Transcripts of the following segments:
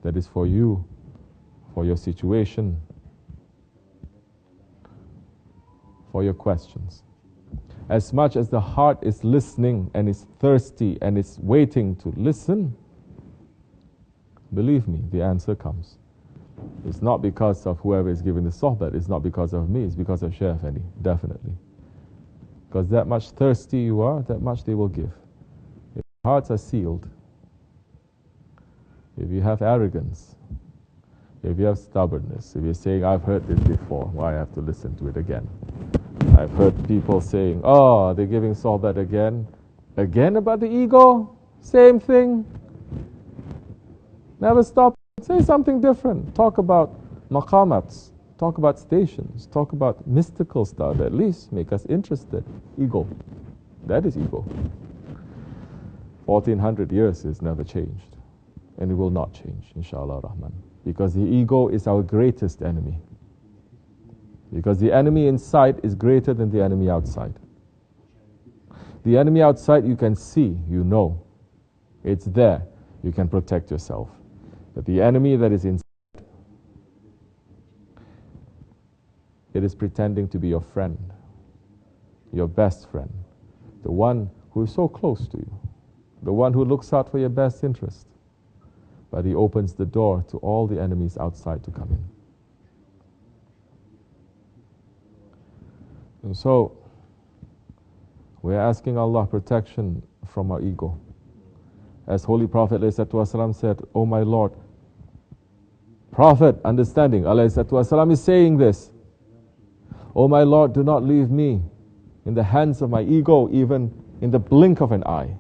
that is for you, for your situation, for your questions. As much as the heart is listening and is thirsty and is waiting to listen, believe me, the answer comes. It's not because of whoever is giving the sohbet, it's not because of me, it's because of Shaykh Effendi, definitely. Because that much thirsty you are, that much they will give. If your hearts are sealed, if you have arrogance, if you have stubbornness, if you're saying, I've heard this before, why I have to listen to it again? I've heard people saying, oh, they're giving sohbet again. Again about the ego? Same thing. Never stop. Say something different. Talk about maqamats. Talk about stations. Talk about mystical stuff. At least make us interested. Ego. That is ego. 1400 years has never changed. And it will not change, inshallah rahman. Because the ego is our greatest enemy. Because the enemy inside is greater than the enemy outside. The enemy outside you can see, you know. It's there. You can protect yourself. But the enemy that is inside, it is pretending to be your friend, your best friend, the one who is so close to you, the one who looks out for your best interest. But he opens the door to all the enemies outside to come in. And so, we're asking Allah protection from our ego. As Holy Prophet ﷺ said, "O my Lord," Prophet, understanding, ﷺ is saying this, "O my Lord, do not leave me in the hands of my ego, even in the blink of an eye."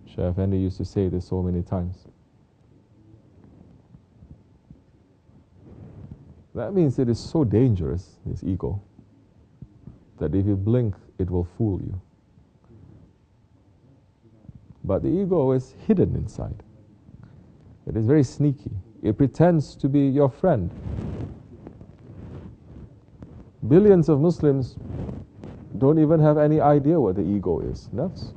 Shaykh Effendi used to say this so many times. That means it is so dangerous, this ego, that if you blink, it will fool you. But the ego is hidden inside. It is very sneaky. It pretends to be your friend. Billions of Muslims don't even have any idea what the ego is. Nafs.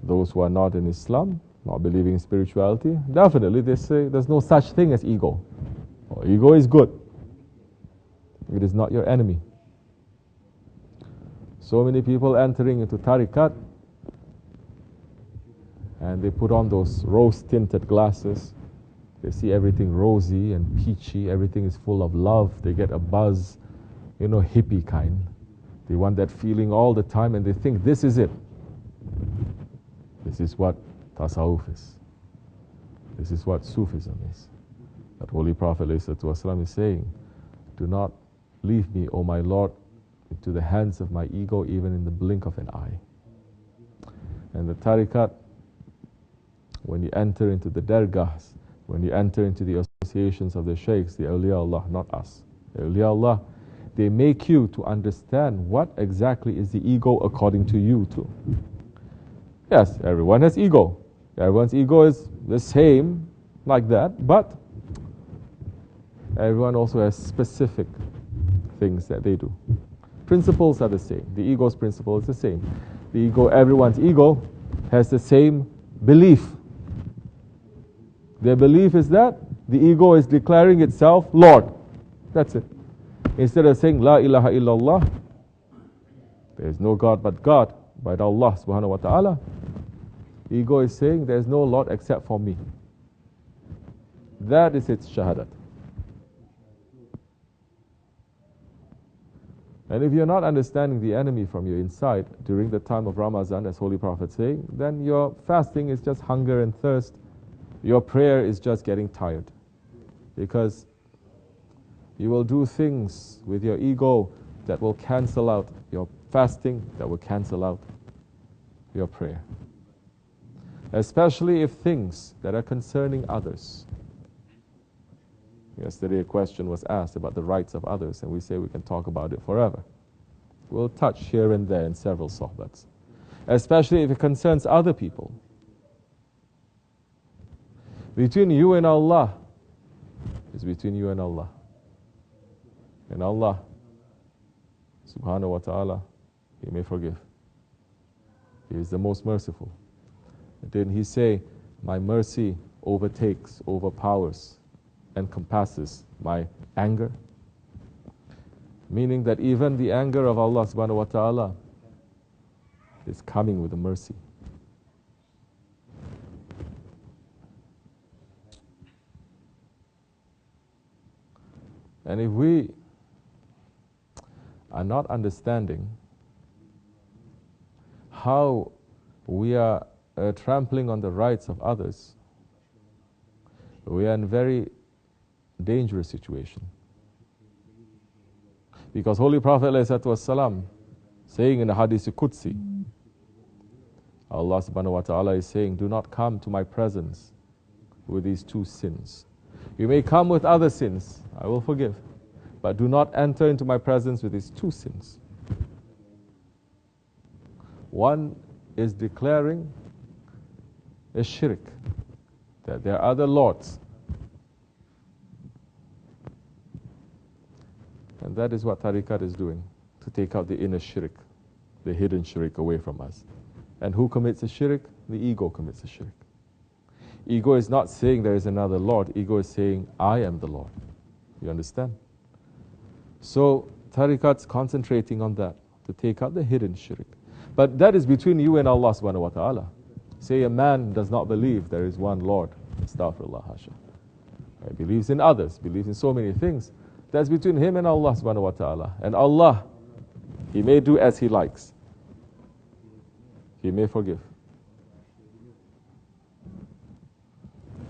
Those who are not in Islam, not believing in spirituality, definitely they say there's no such thing as ego. Or ego is good. It is not your enemy. So many people entering into tariqat, and they put on those rose-tinted glasses. They see everything rosy and peachy, everything is full of love. They get a buzz, hippie kind. They want that feeling all the time, and they think this is it. This is what tasawwuf is. This is what Sufism is. That Holy Prophet ﷺ is saying, "Do not leave me, O my Lord, into the hands of my ego, even in the blink of an eye." And the tariqat, when you enter into the dargahs, when you enter into the associations of the shaykhs, the awliya Allah, not us, the awliya Allah, they make you to understand what exactly is the ego according to you too. Yes, everyone has ego. Everyone's ego is the same, like that, but everyone also has specific things that they do. Principles are the same. The ego's principle is the same. The ego, everyone's ego, has the same belief. Their belief is that the ego is declaring itself Lord. That's it. Instead of saying La ilaha illallah, there is no God but God, but Allah subhanahu wa ta'ala, the ego is saying there is no Lord except for me. That is its shahadat. And if you're not understanding the enemy from your inside during the time of Ramadan, as Holy Prophet saying, then your fasting is just hunger and thirst. Your prayer is just getting tired. Because you will do things with your ego that will cancel out your fasting, that will cancel out your prayer. Especially if things that are concerning others. Yesterday a question was asked about the rights of others, and we say we can talk about it forever. We'll touch here and there in several sohbats. Especially if it concerns other people. Between you and Allah is between you and Allah. And Allah, subhanahu wa ta'ala, He may forgive. He is the most merciful. Didn't He say my mercy overtakes, overpowers, encompasses my anger. Meaning that even the anger of Allah subhanahu wa ta'ala is coming with a mercy. And if we are not understanding how we are trampling on the rights of others, we are in a very dangerous situation. Because Holy Prophet ﷺ, saying in the Hadith Qudsi, Allah subhanahu wa ta'ala is saying, do not come to my presence with these two sins. You may come with other sins, I will forgive, but do not enter into my presence with these two sins. One is declaring a shirk, that there are other lords. And that is what tariqat is doing, to take out the inner shirk, the hidden shirk away from us. And who commits a shirk? The ego commits a shirk. Ego is not saying there is another Lord. Ego is saying, I am the Lord. You understand? So, tariqat's concentrating on that, to take out the hidden shirk. But that is between you and Allah subhanahu wa ta'ala. Say a man does not believe there is one Lord. Astaghfirullah, hasha. He believes in others, believes in so many things. That's between him and Allah subhanahu wa ta'ala. And Allah, He may do as He likes. He may forgive.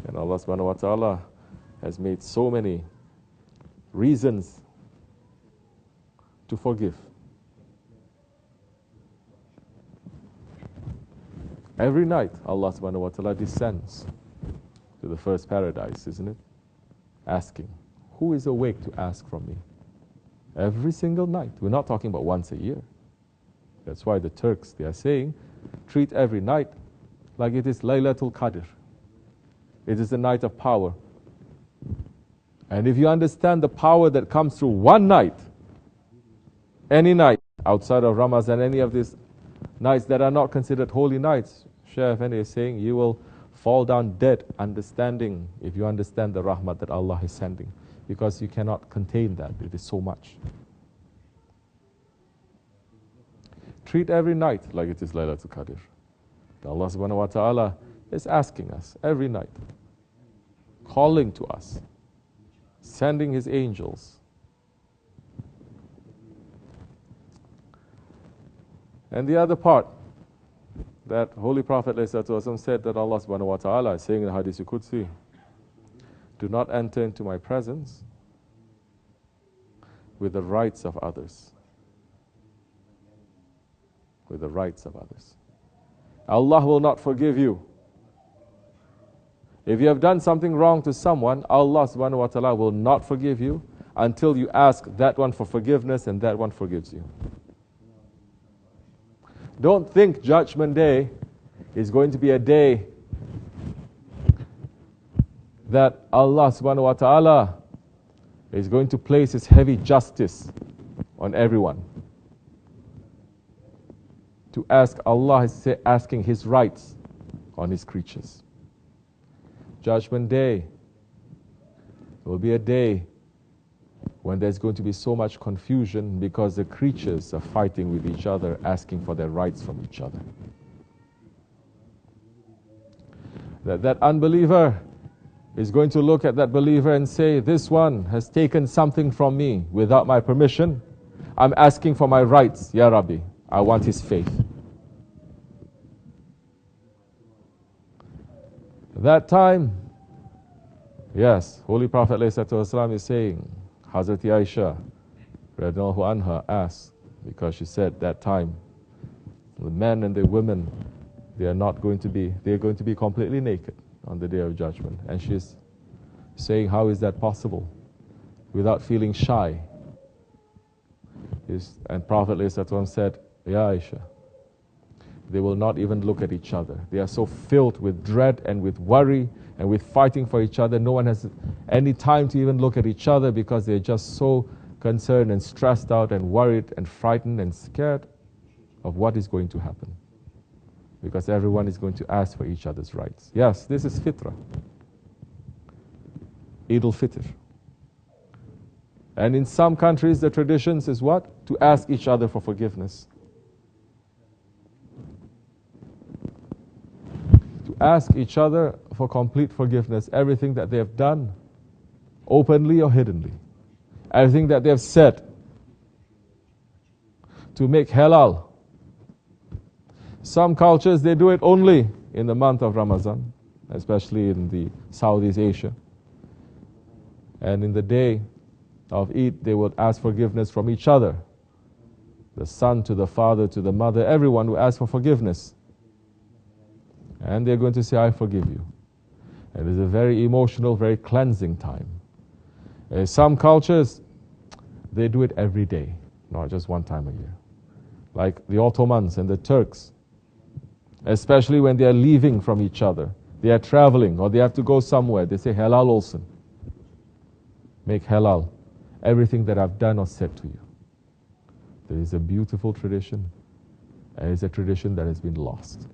And Allah subhanahu wa ta'ala has made so many reasons to forgive. Every night Allah subhanahu wa ta'ala descends to the first paradise, isn't it? Asking, who is awake to ask from me? Every single night. We're not talking about once a year. That's why the Turks, they are saying, treat every night like it is Laylatul Qadr. It is the night of power. And if you understand the power that comes through one night, any night outside of Ramadan, any of these nights that are not considered holy nights, Shaykh Effendi is saying, you will fall down dead understanding, if you understand the rahmat that Allah is sending. Because you cannot contain that, it is so much. Treat every night like it is Laylatul Qadr. Allah subhanahu wa ta'ala is asking us every night, calling to us, sending His angels. And the other part that Holy Prophet ﷺ said that Allah subhanahu wa ta'ala is saying in the Hadith Qudsi, do not enter into my presence with the rights of others. With the rights of others. Allah will not forgive you. If you have done something wrong to someone, Allah subhanahu wa ta'ala will not forgive you until you ask that one for forgiveness and that one forgives you. Don't think Judgment Day is going to be a day that Allah subhanahu wa ta'ala is going to place His heavy justice on everyone. To ask, Allah is asking His rights on His creatures. Judgment Day will be a day when there's going to be so much confusion because the creatures are fighting with each other, asking for their rights from each other. That unbeliever is going to look at that believer and say, this one has taken something from me without my permission. I'm asking for my rights, Ya Rabbi. I want his faith. That time, yes, Holy Prophet ﷺ is saying, Hazrat Aisha radhiyallahu anha asked, because she said that time, the men and the women, they are going to be completely naked on the Day of Judgment. And she's saying, how is that possible? Without feeling shy. And Prophet ﷺ said, Ya Aisha, they will not even look at each other. They are so filled with dread and with worry and with fighting for each other. No one has any time to even look at each other because they're just so concerned and stressed out and worried and frightened and scared of what is going to happen. because everyone is going to ask for each other's rights. Yes, this is fitrah. Eid al-Fitr. And in some countries, the traditions is what? To ask each other for forgiveness. To ask each other for complete forgiveness, everything that they have done, openly or hiddenly. Everything that they have said. To make halal. Some cultures, they do it only in the month of Ramadan, especially in the Southeast Asia. And in the day of Eid, they would ask forgiveness from each other. The son to the father to the mother, everyone will ask for forgiveness. And they're going to say, I forgive you. And it's a very emotional, very cleansing time. Some cultures, they do it every day, not just one time a year. Like the Ottomans and the Turks, especially when they are leaving from each other. They are traveling or they have to go somewhere. They say, halal also. Make halal everything that I've done or said to you. There is a beautiful tradition, and it's a tradition that has been lost.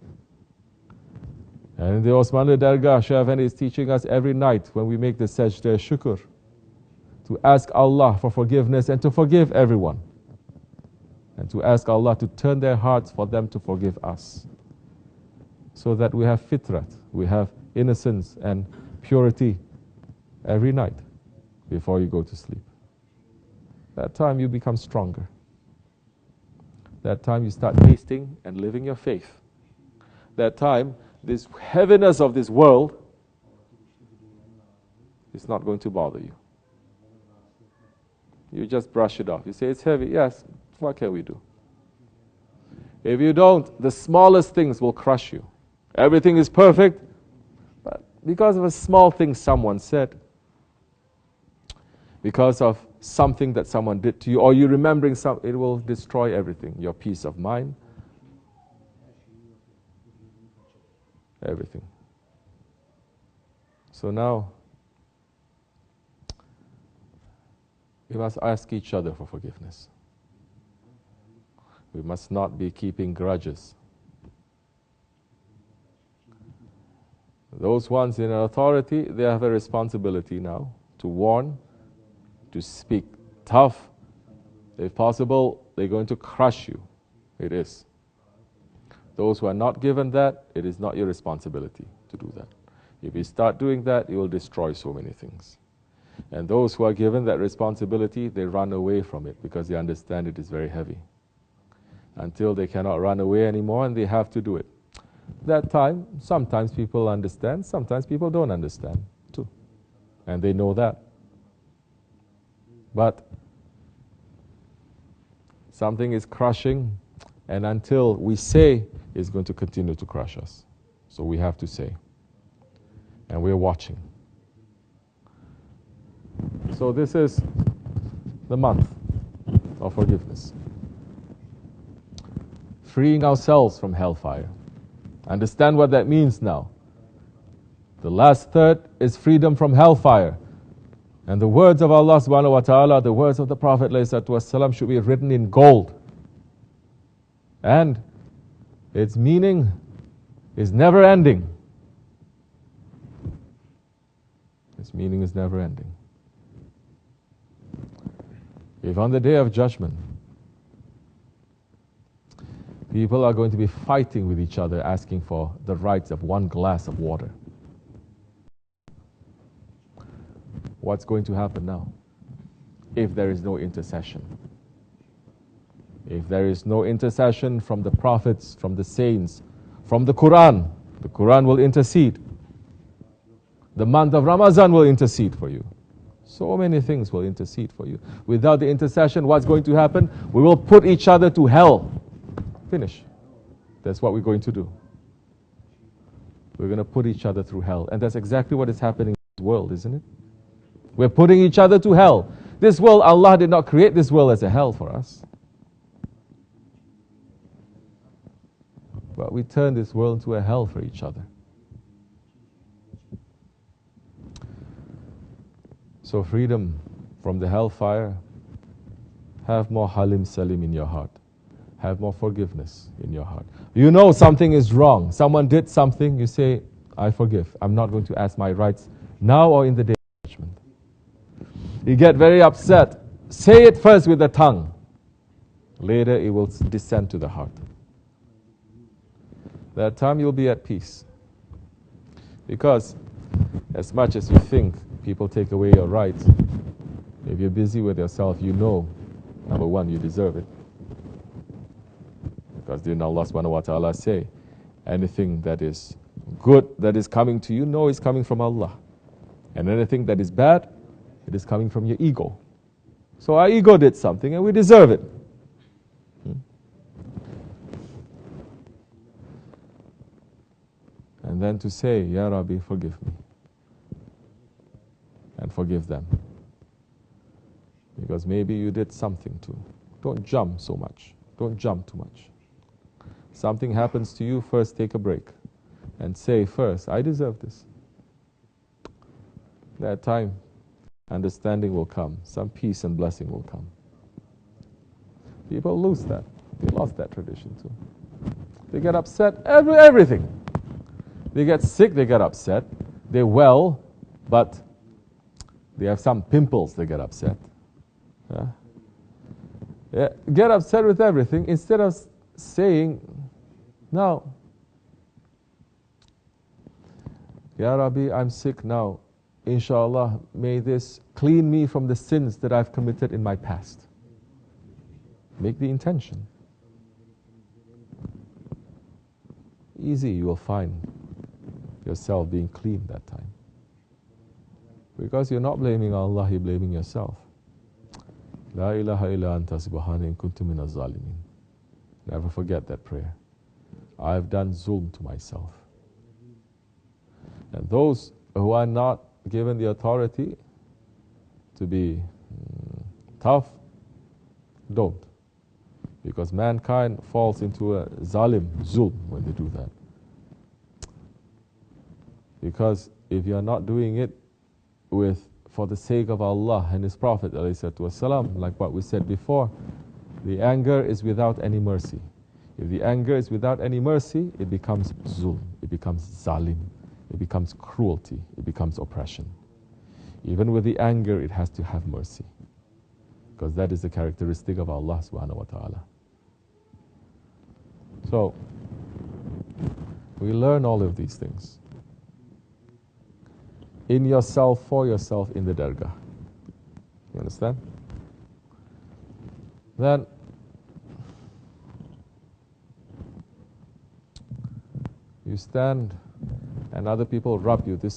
And the Osmani Dargah, Shaykh Effendi is teaching us every night when we make the sajda shukr, to ask Allah for forgiveness and to forgive everyone. And to ask Allah to turn their hearts for them to forgive us. So that we have fitrat, we have innocence and purity every night before you go to sleep. That time you become stronger. That time you start tasting and living your faith. That time, this heaviness of this world is not going to bother you. You just brush it off. You say, it's heavy. Yes, what can we do? If you don't, the smallest things will crush you. Everything is perfect, but because of a small thing someone said, because of something that someone did to you, or you remembering something, it will destroy everything. Your peace of mind, everything. So now, we must ask each other for forgiveness. We must not be keeping grudges. Those ones in authority, they have a responsibility now to warn, to speak tough. If possible, they're going to crush you. It is. Those who are not given that, it is not your responsibility to do that. If you start doing that, you will destroy so many things. And those who are given that responsibility, they run away from it because they understand it is very heavy. Until they cannot run away anymore and they have to do it. That time, sometimes people understand, sometimes people don't understand too. And they know that. But something is crushing, and until we say, it's going to continue to crush us. So we have to say. And we're watching. So this is the month of forgiveness. Freeing ourselves from hellfire. Understand what that means now. The last third is freedom from hellfire. And the words of Allah subhanahu wa ta'ala, the words of the Prophet ﷺ should be written in gold. And its meaning is never ending. Its meaning is never ending. If on the day of judgment, people are going to be fighting with each other, asking for the rights of one glass of water. What's going to happen now? If there is no intercession. If there is no intercession from the prophets, from the saints, from the Quran will intercede. The month of Ramadan will intercede for you. So many things will intercede for you. Without the intercession, what's going to happen? We will put each other to hell. Finish. That's what we're going to do. We're going to put each other through hell. And that's exactly what is happening in this world, isn't it? We're putting each other to hell. This world, Allah did not create this world as a hell for us. But we turn this world into a hell for each other. So freedom from the hellfire. Have more Halim Salim in your heart. have more forgiveness in your heart. You know something is wrong. Someone did something, you say, I forgive. I'm not going to ask my rights now or in the day of judgment. You get very upset. Say it first with the tongue. Later it will descend to the heart. That time you'll be at peace. Because as much as you think people take away your rights, if you're busy with yourself, you know, number one, you deserve it. Because didn't Allah subhanahu wa ta'ala say, anything that is good that is coming to you, know is coming from Allah. And anything that is bad, it is coming from your ego. So our ego did something and we deserve it. And then to say, Ya Rabbi, forgive me. And forgive them. Because maybe you did something too. Don't jump so much. Don't jump too much. Something happens to you, first take a break. And say first, I deserve this. That time, understanding will come. Some peace and blessing will come. People lose that. They lost that tradition too. They get upset, everything. They get sick, they get upset. They're well, but they have some pimples, they get upset. Yeah. Get upset with everything instead of saying, no. Ya Rabbi, I'm sick now. Inshallah, may this clean me from the sins that I've committed in my past. Make the intention. Easy, you will find yourself being clean that time. Because you're not blaming Allah, you're blaming yourself. La ilaha illa anta subhana in kuntu minaz zalimin. Never forget that prayer. I've done zulm to myself. And those who are not given the authority to be tough, don't. Because mankind falls into a zalim, zulm, when they do that. Because if you are not doing it for the sake of Allah and His Prophet ﷺ, like what we said before, the anger is without any mercy. If the anger is without any mercy, it becomes zulm, it becomes zalim, it becomes cruelty, it becomes oppression. Even with the anger, it has to have mercy. Because that is the characteristic of Allah subhanahu wa ta'ala. So, we learn all of these things. In yourself, for yourself, in the dargah. You understand? Then, you stand and other people rub you this